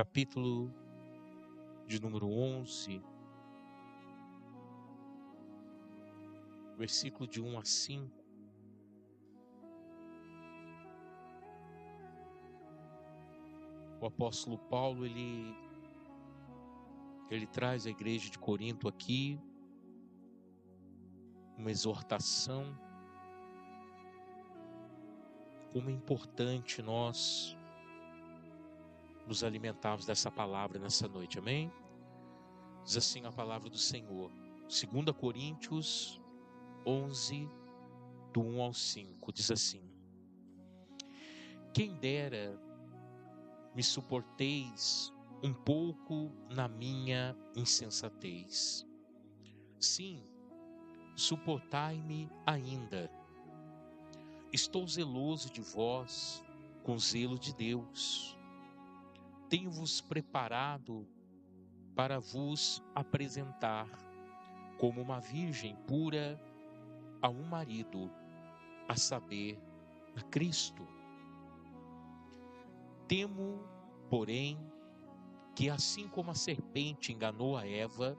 capítulo de número 11, versículo de 1 a 5. O apóstolo Paulo, ele traz à igreja de Corinto aqui uma exortação. Como é importante nós nos alimentarmos dessa palavra nessa noite, amém? Diz assim a palavra do Senhor, 2 Coríntios 11, do 1 ao 5, diz assim: Quem dera me suporteis um pouco na minha insensatez. Sim, suportai-me ainda. Estou zeloso de vós com zelo de Deus. Tenho-vos preparado para vos apresentar como uma virgem pura a um marido, a saber, a Cristo. Temo, porém, que assim como a serpente enganou a Eva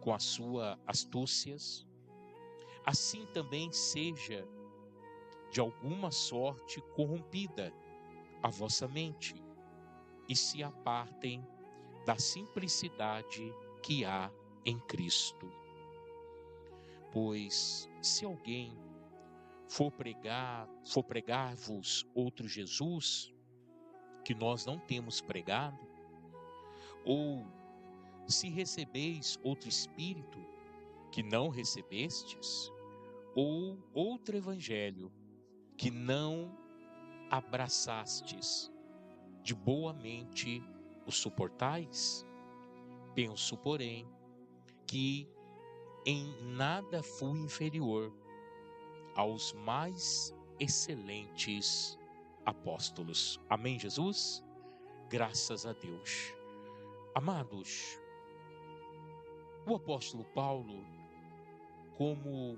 com as suas astúcias, assim também seja de alguma sorte corrompida a vossa mente, e se apartem da simplicidade que há em Cristo. Pois se alguém for pregar-vos outro Jesus, que nós não temos pregado, ou se recebeis outro Espírito, que não recebestes, ou outro Evangelho, que não abraçastes, de boa mente o suportais? Penso, porém, que em nada fui inferior aos mais excelentes apóstolos. Amém, Jesus? Graças a Deus. Amados, o apóstolo Paulo, como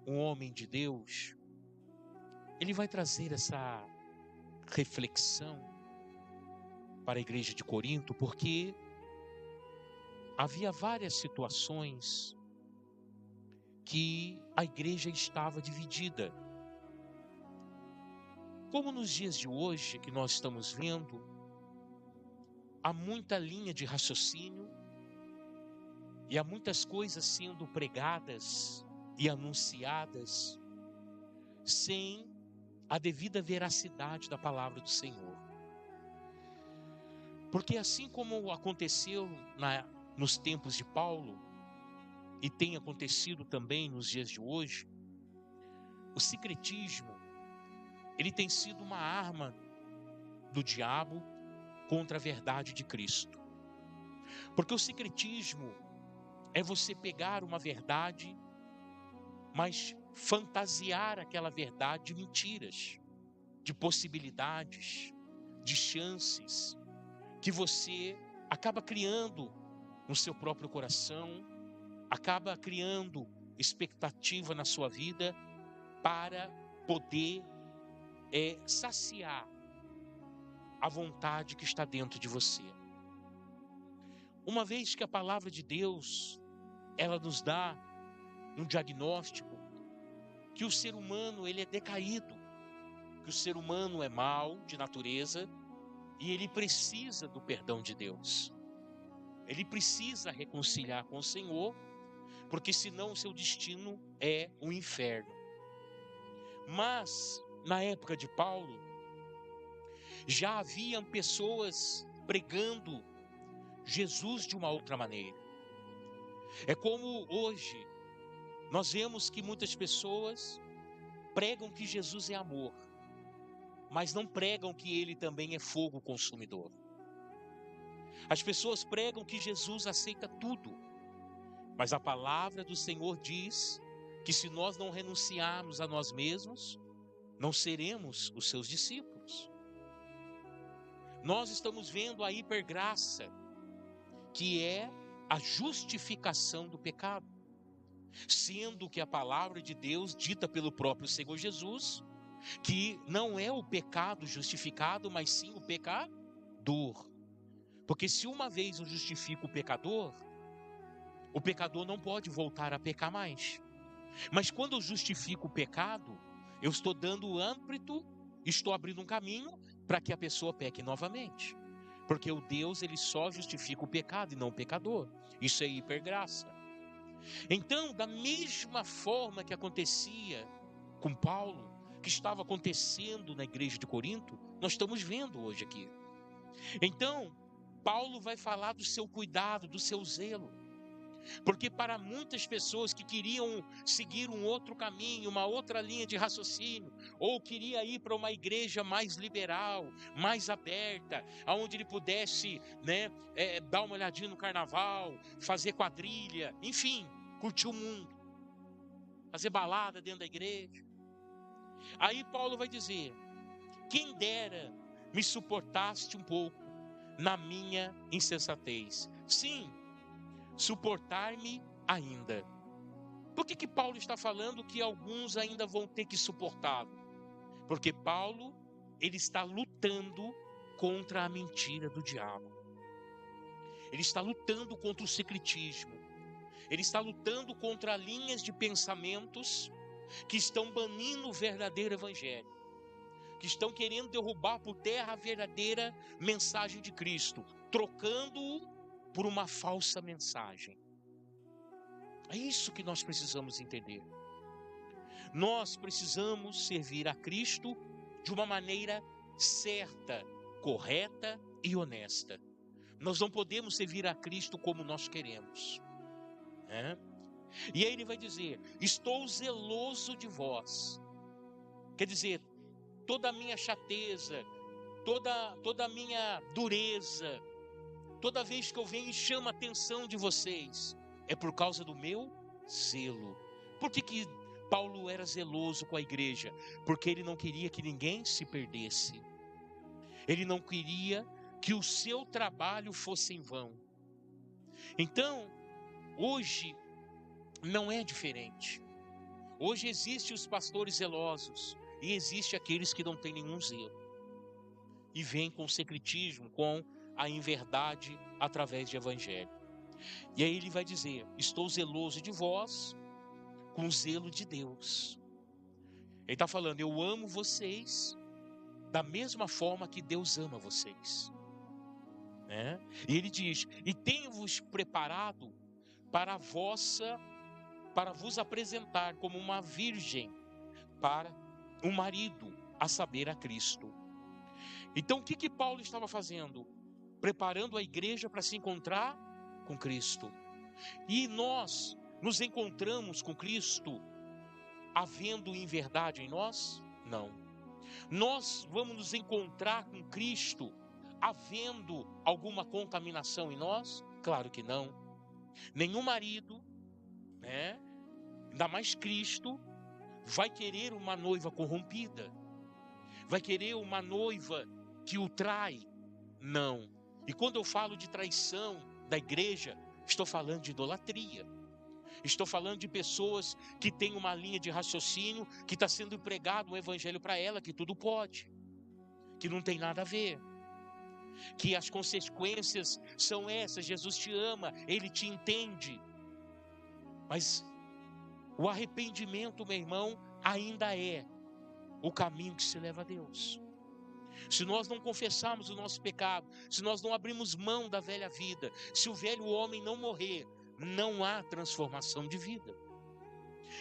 um homem de Deus, ele vai trazer essa reflexão para a igreja de Corinto, porque havia várias situações que a igreja estava dividida. Como nos dias de hoje que nós estamos vendo, há muita linha de raciocínio e há muitas coisas sendo pregadas e anunciadas sem a devida veracidade da palavra do Senhor. Porque assim como aconteceu nos tempos de Paulo, e tem acontecido também nos dias de hoje, o sincretismo, ele tem sido uma arma do diabo contra a verdade de Cristo. Porque o sincretismo é você pegar uma verdade, mas fantasiar aquela verdade de mentiras, de possibilidades, de chances, que você acaba criando no seu próprio coração, acaba criando expectativa na sua vida para poder saciar a vontade que está dentro de você. Uma vez que a palavra de Deus, ela nos dá um diagnóstico que o ser humano ele é decaído, que o ser humano é mau de natureza e ele precisa do perdão de Deus. Ele precisa reconciliar com o Senhor, porque senão o seu destino é o inferno. Mas na época de Paulo, já haviam pessoas pregando Jesus de uma outra maneira. É como hoje, nós vemos que muitas pessoas pregam que Jesus é amor, mas não pregam que ele também é fogo consumidor. As pessoas pregam que Jesus aceita tudo, mas a palavra do Senhor diz que se nós não renunciarmos a nós mesmos, não seremos os seus discípulos. Nós estamos vendo a hipergraça, que é a justificação do pecado, sendo que a palavra de Deus, dita pelo próprio Senhor Jesus, que não é o pecado justificado, mas sim o pecador. Porque se uma vez eu justifico o pecador não pode voltar a pecar mais. Mas quando eu justifico o pecado, eu estou dando âmbito, estou abrindo um caminho para que a pessoa peque novamente. Porque o Deus, ele só justifica o pecado e não o pecador. Isso é hipergraça. Então, da mesma forma que acontecia com Paulo, que estava acontecendo na igreja de Corinto, nós estamos vendo hoje aqui. Então, Paulo vai falar do seu cuidado, do seu zelo. Porque para muitas pessoas que queriam seguir um outro caminho, uma outra linha de raciocínio, ou queria ir para uma igreja mais liberal, mais aberta, onde ele pudesse, dar uma olhadinha no carnaval, fazer quadrilha, enfim, curtir o mundo, fazer balada dentro da igreja. Aí Paulo vai dizer: quem dera me suportaste um pouco na minha insensatez. Sim, suportar-me ainda. Por que Paulo está falando que alguns ainda vão ter que suportá-lo? Porque Paulo, ele está lutando contra a mentira do diabo. Ele está lutando contra o secretismo. Ele está lutando contra linhas de pensamentos que estão banindo o verdadeiro evangelho, que estão querendo derrubar por terra a verdadeira mensagem de Cristo, trocando-o por uma falsa mensagem. É isso que nós precisamos entender. Nós precisamos servir a Cristo de uma maneira certa, correta e honesta. Nós não podemos servir a Cristo como nós queremos, né? E aí ele vai dizer: estou zeloso de vós. Quer dizer, toda a minha chateza, toda a minha dureza, toda vez que eu venho e chamo a atenção de vocês, é por causa do meu zelo. Por que Paulo era zeloso com a igreja? Porque ele não queria que ninguém se perdesse. Ele não queria que o seu trabalho fosse em vão. Então, hoje não é diferente. Hoje existem os pastores zelosos e existe aqueles que não têm nenhum zelo e vêm com o secretismo, com a inverdade através de evangelho. E aí ele vai dizer: estou zeloso de vós com o zelo de Deus. Ele está falando: eu amo vocês da mesma forma que Deus ama vocês, né? E ele diz: e tenho-vos preparado para vos apresentar como uma virgem para um marido, a saber, a Cristo. Então o que Paulo estava fazendo? Preparando a igreja para se encontrar com Cristo. E nós nos encontramos com Cristo havendo inverdade em nós? Não. Nós vamos nos encontrar com Cristo havendo alguma contaminação em nós? Claro que não. Nenhum marido, ainda mais Cristo, vai querer uma noiva corrompida, vai querer uma noiva que o trai. Não. E quando eu falo de traição da igreja, estou falando de idolatria. Estou falando de pessoas que têm uma linha de raciocínio que está sendo pregado um evangelho para ela, que tudo pode, que não tem nada a ver, que as consequências são essas. Jesus te ama, Ele te entende. Mas o arrependimento, meu irmão, ainda é o caminho que se leva a Deus. Se nós não confessarmos o nosso pecado, se nós não abrirmos mão da velha vida, se o velho homem não morrer, não há transformação de vida.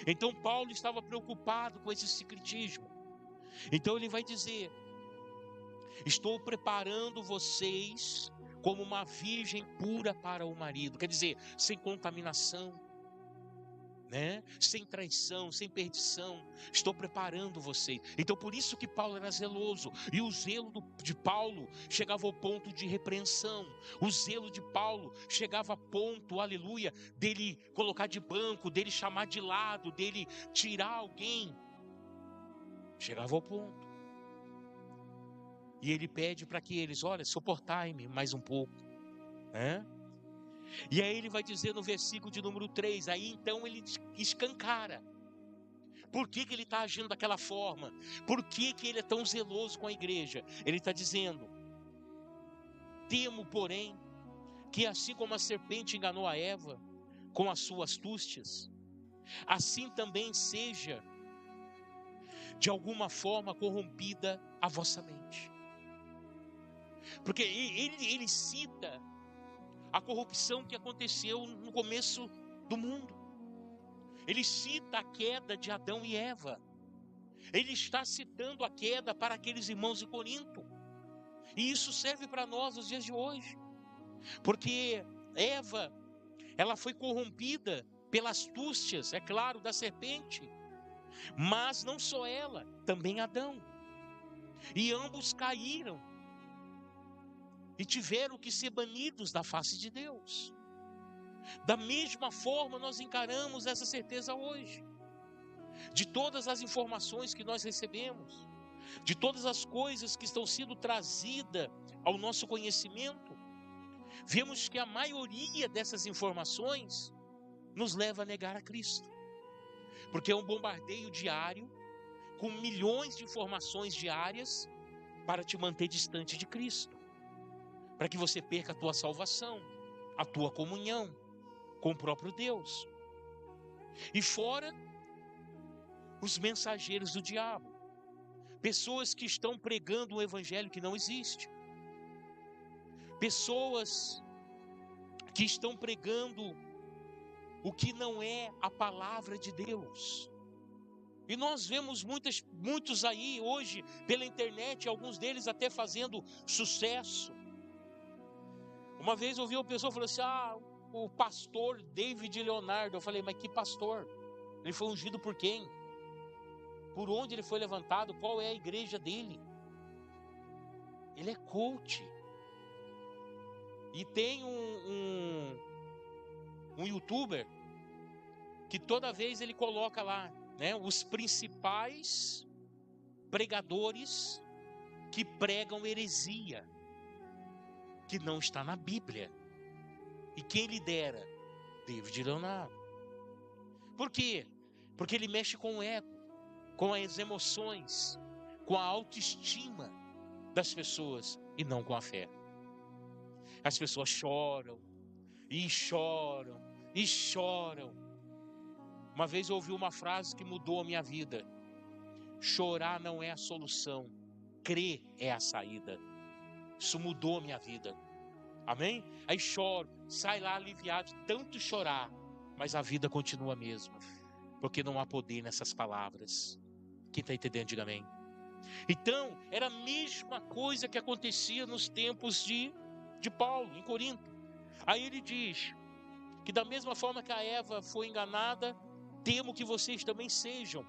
Então Paulo estava preocupado com esse secretismo. Então ele vai dizer: estou preparando vocês como uma virgem pura para o marido. Quer dizer, sem contaminação, sem traição, sem perdição. Estou preparando vocês. Então por isso que Paulo era zeloso. E o zelo de Paulo chegava ao ponto de repreensão. O zelo de Paulo chegava a ponto, aleluia, dele colocar de banco, dele chamar de lado, dele tirar alguém. Chegava ao ponto. E ele pede para que eles: olha, suportai-me mais um pouco, E aí ele vai dizer no versículo de número 3, aí então ele escancara. Por que ele está agindo daquela forma? Por que ele é tão zeloso com a igreja? Ele está dizendo: temo, porém, que assim como a serpente enganou a Eva com as suas astúcias, assim também seja de alguma forma corrompida a vossa mente. Porque ele cita a corrupção que aconteceu no começo do mundo. Ele cita a queda de Adão e Eva. Ele está citando a queda para aqueles irmãos de Corinto. E isso serve para nós nos dias de hoje. Porque Eva, ela foi corrompida pelas astúcias, é claro, da serpente. Mas não só ela, também Adão. E ambos caíram. E tiveram que ser banidos da face de Deus. Da mesma forma nós encaramos essa certeza hoje. De todas as informações que nós recebemos, de todas as coisas que estão sendo trazidas ao nosso conhecimento, vemos que a maioria dessas informações nos leva a negar a Cristo. Porque é um bombardeio diário, com milhões de informações diárias, para te manter distante de Cristo. Para que você perca a tua salvação, a tua comunhão com o próprio Deus. E fora os mensageiros do diabo, pessoas que estão pregando um evangelho que não existe, pessoas que estão pregando o que não é a palavra de Deus. E nós vemos muitos aí hoje pela internet, alguns deles até fazendo sucesso. Uma vez eu ouvi uma pessoa falando assim: o pastor David Leonardo. Eu falei: mas que pastor? Ele foi ungido por quem? Por onde ele foi levantado? Qual é a igreja dele? Ele é coach. E tem um youtuber que toda vez ele coloca lá, né, os principais pregadores que pregam heresia, que não está na Bíblia. E quem lidera? David Leonardo. Por quê? Porque ele mexe com o ego, com as emoções, com a autoestima das pessoas e não com a fé. As pessoas choram e choram e choram. Uma vez eu ouvi uma frase que mudou a minha vida: chorar não é a solução, crer é a saída. Isso mudou a minha vida. Amém? Aí choro, sai lá aliviado de tanto chorar, mas a vida continua a mesma, porque não há poder nessas palavras. Quem está entendendo, diga amém. Então, era a mesma coisa que acontecia nos tempos de Paulo, em Corinto. Aí ele diz que da mesma forma que a Eva foi enganada, temo que vocês também sejam,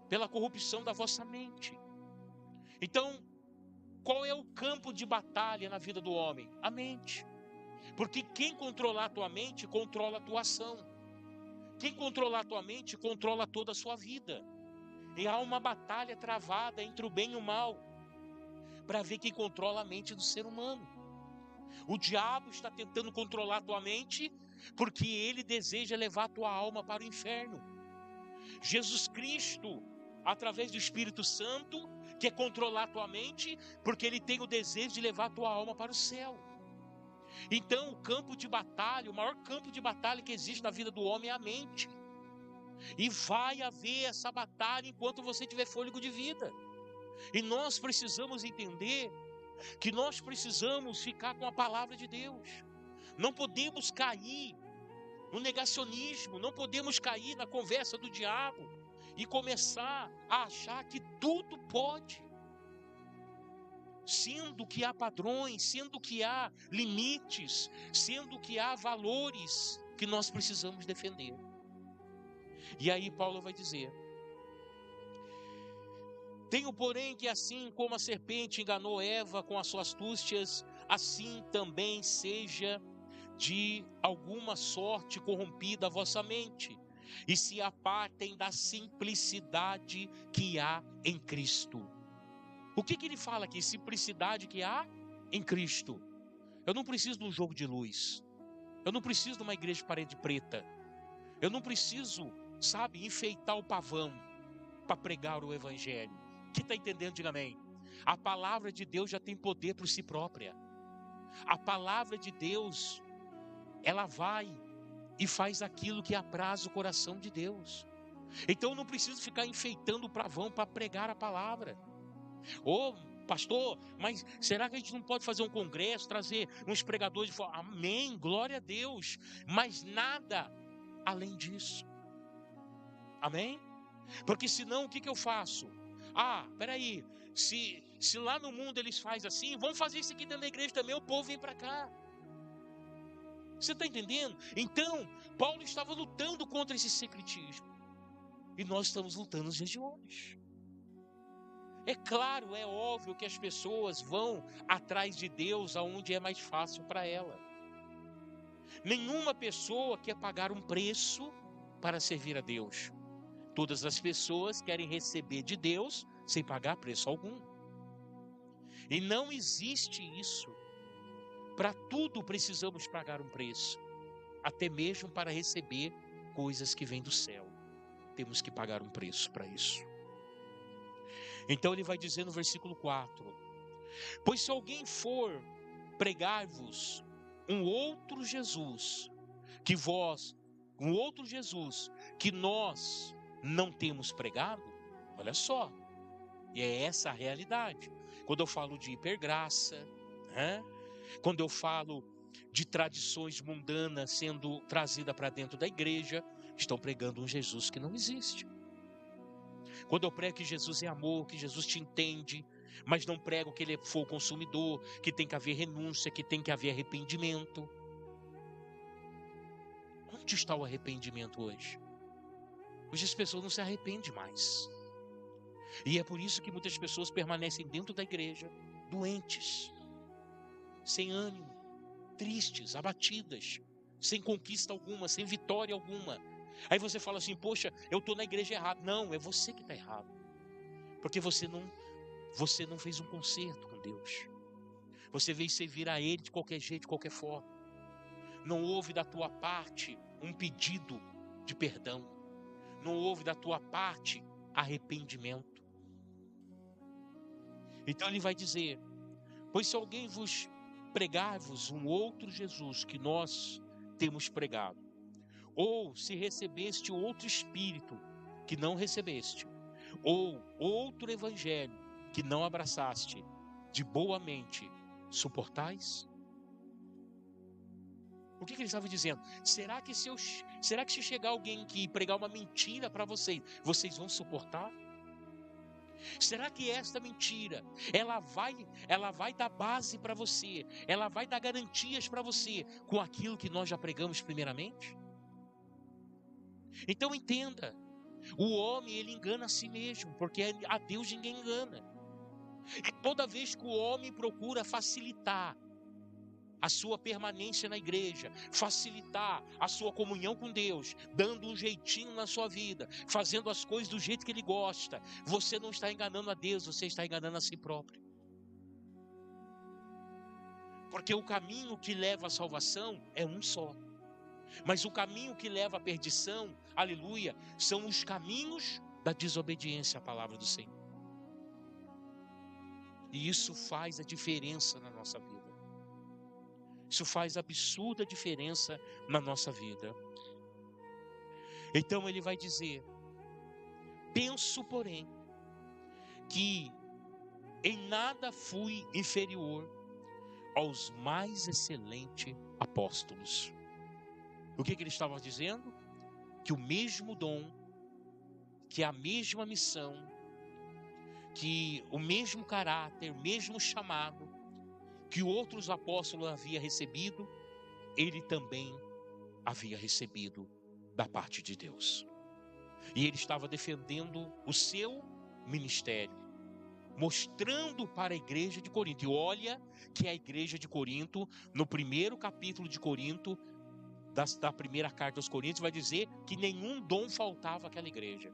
pela corrupção da vossa mente. Então, qual é o campo de batalha na vida do homem? A mente. Porque quem controlar a tua mente, controla a tua ação. Quem controlar a tua mente, controla toda a sua vida. E há uma batalha travada entre o bem e o mal, para ver quem controla a mente do ser humano. O diabo está tentando controlar a tua mente, porque ele deseja levar a tua alma para o inferno. Jesus Cristo, através do Espírito Santo, quer controlar a tua mente, porque ele tem o desejo de levar a tua alma para o céu. Então, o campo de batalha, o maior campo de batalha que existe na vida do homem é a mente. E vai haver essa batalha enquanto você tiver fôlego de vida. E nós precisamos entender que nós precisamos ficar com a palavra de Deus. Não podemos cair no negacionismo, não podemos cair na conversa do diabo e começar a achar que tudo pode. Sendo que há padrões, sendo que há limites, sendo que há valores que nós precisamos defender. E aí Paulo vai dizer: tenho, porém, que assim como a serpente enganou Eva com as suas astúcias, assim também seja de alguma sorte corrompida a vossa mente, e se apartem da simplicidade que há em Cristo. O que ele fala aqui? Simplicidade que há em Cristo. Eu não preciso de um jogo de luz. Eu não preciso de uma igreja de parede preta. Eu não preciso sabe, enfeitar o pavão para pregar o evangelho. Quem está entendendo, diga amém. A palavra de Deus já tem poder por si própria. A palavra de Deus, ela vai e faz aquilo que apraz o coração de Deus. Então eu não preciso ficar enfeitando o pavão para pregar a palavra. Ô, pastor, mas será que a gente não pode fazer um congresso, trazer uns pregadores de fora? Amém, glória a Deus. Mas nada além disso. Amém? Porque senão o que eu faço? Peraí, se lá no mundo eles fazem assim, vamos fazer isso aqui dentro da igreja também, o povo vem para cá. Você está entendendo? Então, Paulo estava lutando contra esse secretismo. E nós estamos lutando nos dias de hoje. É claro, é óbvio que as pessoas vão atrás de Deus aonde é mais fácil para ela. Nenhuma pessoa quer pagar um preço para servir a Deus. Todas as pessoas querem receber de Deus sem pagar preço algum. E não existe isso. Para tudo precisamos pagar um preço. Até mesmo para receber coisas que vêm do céu. Temos que pagar um preço para isso. Então ele vai dizer no versículo 4: pois se alguém for pregar-vos um outro Jesus, que nós não temos pregado, olha só, e é essa a realidade. Quando eu falo de hipergraça, quando eu falo de tradições mundanas sendo trazidas para dentro da igreja, estão pregando um Jesus que não existe. Quando eu prego que Jesus é amor, que Jesus te entende, mas não prego que ele é fogo consumidor, que tem que haver renúncia, que tem que haver arrependimento. Onde está o arrependimento hoje? Hoje as pessoas não se arrependem mais. E é por isso que muitas pessoas permanecem dentro da igreja, doentes, sem ânimo, tristes, abatidas, sem conquista alguma, sem vitória alguma. Aí você fala assim: poxa, eu estou na igreja errada. Não, é você que está errado. Porque você não fez um concerto com Deus. Você veio servir a Ele de qualquer jeito, de qualquer forma. Não houve da tua parte um pedido de perdão. Não houve da tua parte arrependimento. Então ele vai dizer: pois se alguém vos pregar-vos um outro Jesus que nós temos pregado, ou se recebeste outro Espírito que não recebeste, ou outro Evangelho que não abraçaste, de boa mente suportais? O que ele estava dizendo? Será que se chegar alguém que pregar uma mentira para vocês, vocês vão suportar? Será que esta mentira, ela vai dar base para você, ela vai dar garantias para você com aquilo que nós já pregamos primeiramente? Então entenda, o homem ele engana a si mesmo, porque a Deus ninguém engana. E toda vez que o homem procura facilitar a sua permanência na igreja, facilitar a sua comunhão com Deus, dando um jeitinho na sua vida, fazendo as coisas do jeito que Ele gosta, você não está enganando a Deus, você está enganando a si próprio. Porque o caminho que leva à salvação é um só. Mas o caminho que leva à perdição, aleluia, são os caminhos da desobediência à palavra do Senhor. E isso faz a diferença na nossa vida. Isso faz absurda diferença na nossa vida. Então ele vai dizer: penso, porém, que em nada fui inferior aos mais excelentes apóstolos. O que ele estava dizendo? Que o mesmo dom, que a mesma missão, que o mesmo caráter, o mesmo chamado que outros apóstolos haviam recebido, ele também havia recebido da parte de Deus. E ele estava defendendo o seu ministério, mostrando para a igreja de Corinto. E olha que a igreja de Corinto, no primeiro capítulo de Corinto, da primeira carta aos Coríntios, vai dizer que nenhum dom faltava àquela igreja.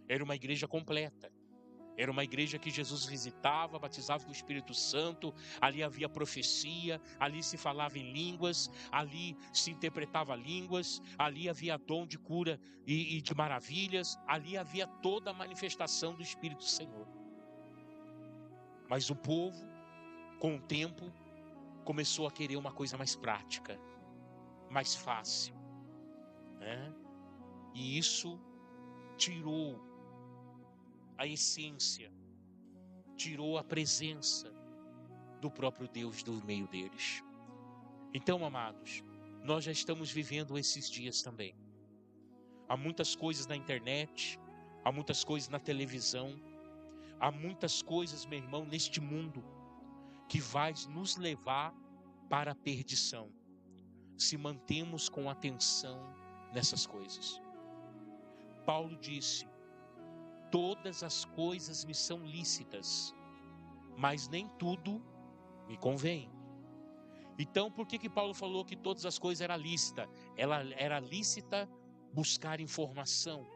Era uma igreja completa. Era uma igreja que Jesus visitava, batizava com o Espírito Santo, ali havia profecia, ali se falava em línguas, ali se interpretava línguas, ali havia dom de cura e de maravilhas, ali havia toda a manifestação do Espírito do Senhor. Mas o povo, com o tempo, começou a querer uma coisa mais prática, mais fácil, né? E isso tirou a essência, tirou a presença do próprio Deus do meio deles. Então, amados, nós já estamos vivendo esses dias também. Há muitas coisas na internet, há muitas coisas na televisão, há muitas coisas, meu irmão, neste mundo que vai nos levar para a perdição, se mantemos com atenção nessas coisas. Paulo disse: todas as coisas me são lícitas, mas nem tudo me convém. Então, por que Paulo falou que todas as coisas eram lícitas? Ela era lícita buscar informação,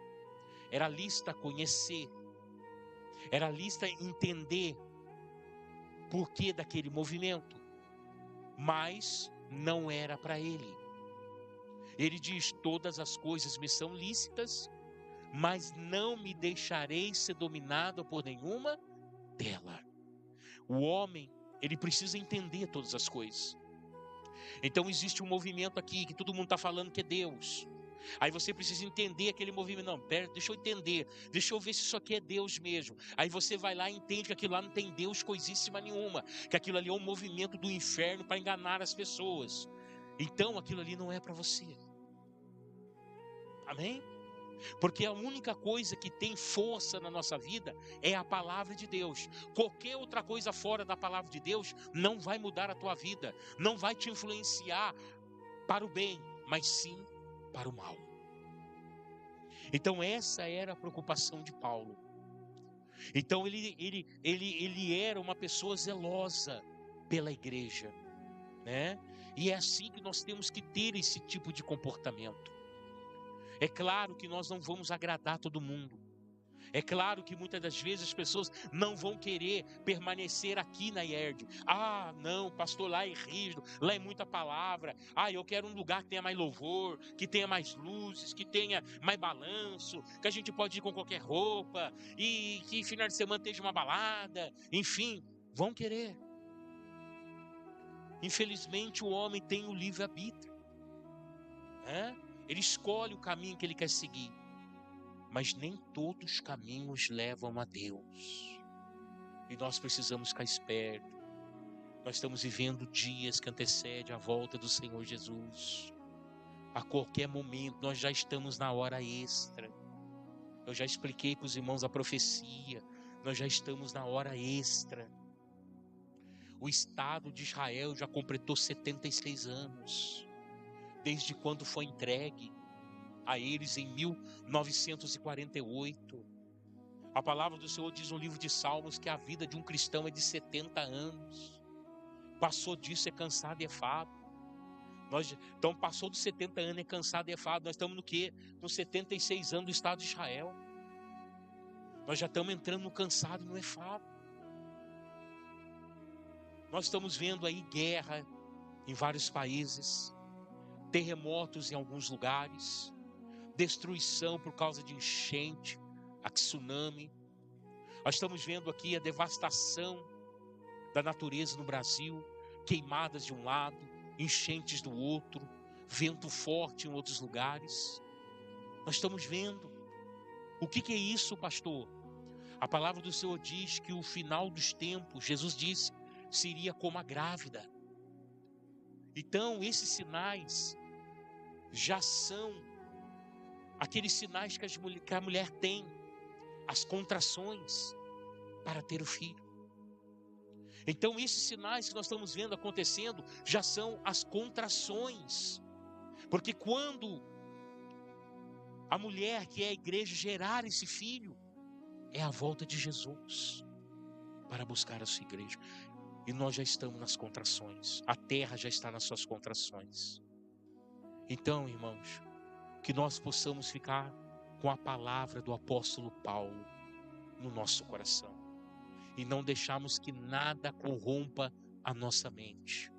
era lícita conhecer, era lícita entender porquê daquele movimento, mas não era para ele. Ele diz: todas as coisas me são lícitas, mas não me deixarei ser dominado por nenhuma dela. O homem, ele precisa entender todas as coisas. Então existe um movimento aqui que todo mundo está falando que é Deus. Aí você precisa entender aquele movimento. Não, pera, deixa eu entender, deixa eu ver se isso aqui é Deus mesmo. Aí você vai lá e entende que aquilo lá não tem Deus coisíssima nenhuma, que aquilo ali é um movimento do inferno para enganar as pessoas. Então aquilo ali não é para você. Amém? Porque a única coisa que tem força na nossa vida é a palavra de Deus. Qualquer outra coisa fora da palavra de Deus não vai mudar a tua vida, não vai te influenciar para o bem, mas sim para o mal. Então essa era a preocupação de Paulo. Então ele era uma pessoa zelosa pela igreja, né? E é assim que nós temos que ter esse tipo de comportamento. É claro que nós não vamos agradar todo mundo. É claro que muitas das vezes as pessoas não vão querer permanecer aqui na IERD. Ah, não, pastor, lá é rígido, lá é muita palavra. Ah, eu quero um lugar que tenha mais louvor, que tenha mais luzes, que tenha mais balanço, que a gente pode ir com qualquer roupa, e que final de semana esteja uma balada. Enfim, vão querer. Infelizmente o homem tem o livre-arbítrio, né? Ele escolhe o caminho que ele quer seguir. Mas nem todos os caminhos levam a Deus. E nós precisamos ficar espertos. Nós estamos vivendo dias que antecedem a volta do Senhor Jesus. A qualquer momento nós já estamos na hora extra. Eu já expliquei para os irmãos a profecia. Nós já estamos na hora extra. O Estado de Israel já completou 76 anos. Desde quando foi entregue a eles em 1948. A palavra do Senhor diz no livro de Salmos que a vida de um cristão é de 70 anos. Passou disso, é cansado e é fado. Então passou dos 70 anos, é cansado e é fado. Nós estamos no quê? Nos 76 anos do Estado de Israel. Nós já estamos entrando no cansado e no enfado. Nós estamos vendo aí guerra em vários países, terremotos em alguns lugares, destruição por causa de enchente, a tsunami. Nós estamos vendo aqui a devastação da natureza no Brasil, queimadas de um lado, enchentes do outro, vento forte em outros lugares. Nós estamos vendo. O que é isso, pastor? A palavra do Senhor diz que o final dos tempos, Jesus disse, seria como a grávida. Então, esses sinais já são aqueles sinais que a mulher tem, as contrações para ter o filho. Então, esses sinais que nós estamos vendo acontecendo já são as contrações. Porque quando a mulher, que é a igreja, gerar esse filho, é a volta de Jesus para buscar a sua igreja. E nós já estamos nas contrações. A terra já está nas suas contrações. Então, irmãos, que nós possamos ficar com a palavra do apóstolo Paulo. no nosso coração. E não deixarmos que nada corrompa a nossa mente.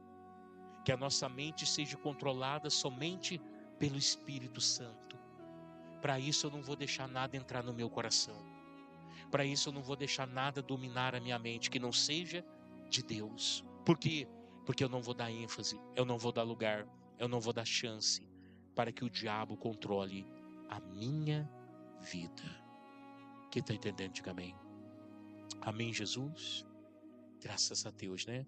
Que a nossa mente seja controlada somente pelo Espírito Santo. Para isso eu não vou deixar nada entrar no meu coração. Para isso eu não vou deixar nada dominar a minha mente que não seja de Deus. Por quê? Porque eu não vou dar ênfase, eu não vou dar lugar, eu não vou dar chance para que o diabo controle a minha vida. Quem está entendendo, diga amém. Amém, Jesus? Graças a Deus, né?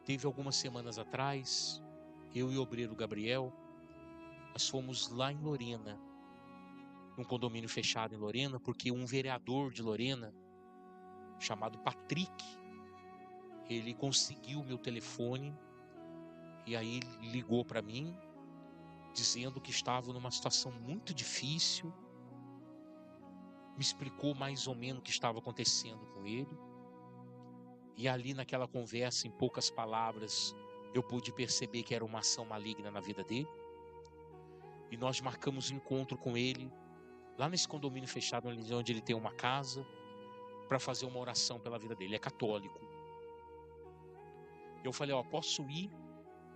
Teve algumas semanas atrás, eu e o obreiro Gabriel, nós fomos lá em Lorena, num condomínio fechado em Lorena, porque um vereador de Lorena, chamado Patrick, ele conseguiu meu telefone e aí ele ligou para mim, dizendo que estava numa situação muito difícil, me explicou mais ou menos o que estava acontecendo com ele. E ali naquela conversa, em poucas palavras, eu pude perceber que era uma ação maligna na vida dele. E nós marcamos um encontro com ele, lá nesse condomínio fechado, onde ele tem uma casa, para fazer uma oração pela vida dele. Ele é católico. Eu falei, posso ir,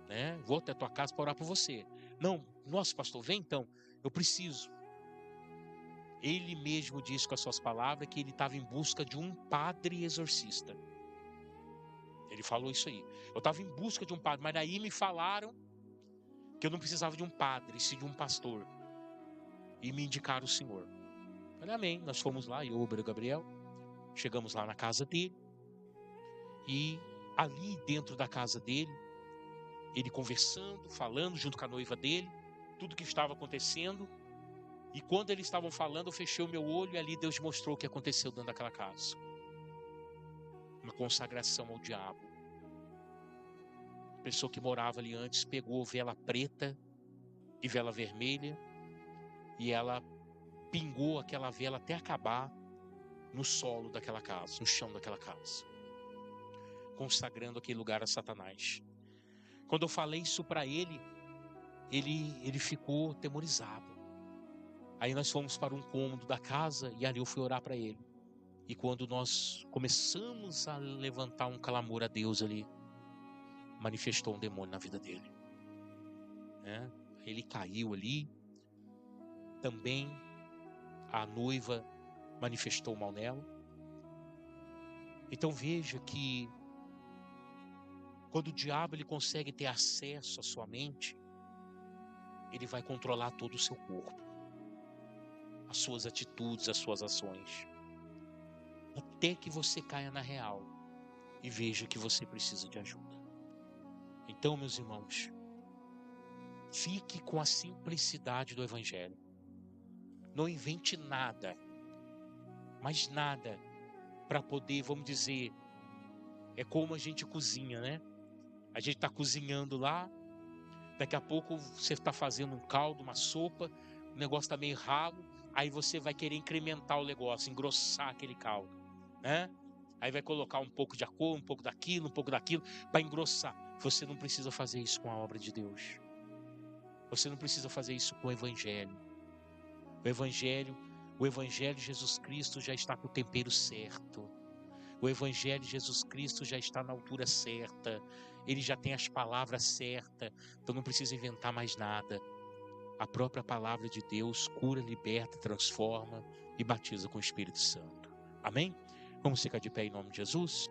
né? Vou até a tua casa para orar por você. Não, nossa, pastor, vem então, eu preciso. Ele mesmo disse com as suas palavras que ele estava em busca de um padre exorcista. Ele falou isso aí. Eu estava em busca de um padre, mas daí me falaram que eu não precisava de um padre, sim de um pastor. E me indicaram o Senhor. Eu falei, amém. Nós fomos lá, eu, o Gabriel, chegamos lá na casa dele. E ali dentro da casa dele, ele conversando, falando junto com a noiva dele, tudo que estava acontecendo. E quando eles estavam falando, eu fechei o meu olho e ali Deus mostrou o que aconteceu dentro daquela casa. Uma consagração ao diabo. A pessoa que morava ali antes pegou vela preta e vela vermelha e ela pingou aquela vela até acabar no solo daquela casa, no chão daquela casa, consagrando aquele lugar a Satanás. Quando eu falei isso para ele, ele ficou atemorizado. Aí nós fomos para um cômodo da casa e ali eu fui orar para ele. E quando nós começamos a levantar um clamor a Deus ali, manifestou um demônio na vida dele. Ele caiu ali. Também a noiva manifestou mal nela. Então veja que quando o diabo ele consegue ter acesso à sua mente, ele vai controlar todo o seu corpo, as suas atitudes, as suas ações, até que você caia na real e veja que você precisa de ajuda. Então, meus irmãos, fique com a simplicidade do Evangelho. Não invente nada, mas nada, para poder, vamos dizer, é como a gente cozinha, né? A gente está cozinhando lá, daqui a pouco você está fazendo um caldo, uma sopa, o negócio está meio ralo, aí você vai querer incrementar o negócio, engrossar aquele caldo, né? Aí vai colocar um pouco de cor, um pouco daquilo, para engrossar. Você não precisa fazer isso com a obra de Deus. Você não precisa fazer isso com o Evangelho. O Evangelho de Jesus Cristo já está com o tempero certo. O Evangelho de Jesus Cristo já está na altura certa. Ele já tem as palavras certas. Então não precisa inventar mais nada. A própria palavra de Deus cura, liberta, transforma e batiza com o Espírito Santo. Amém? Vamos ficar de pé em nome de Jesus?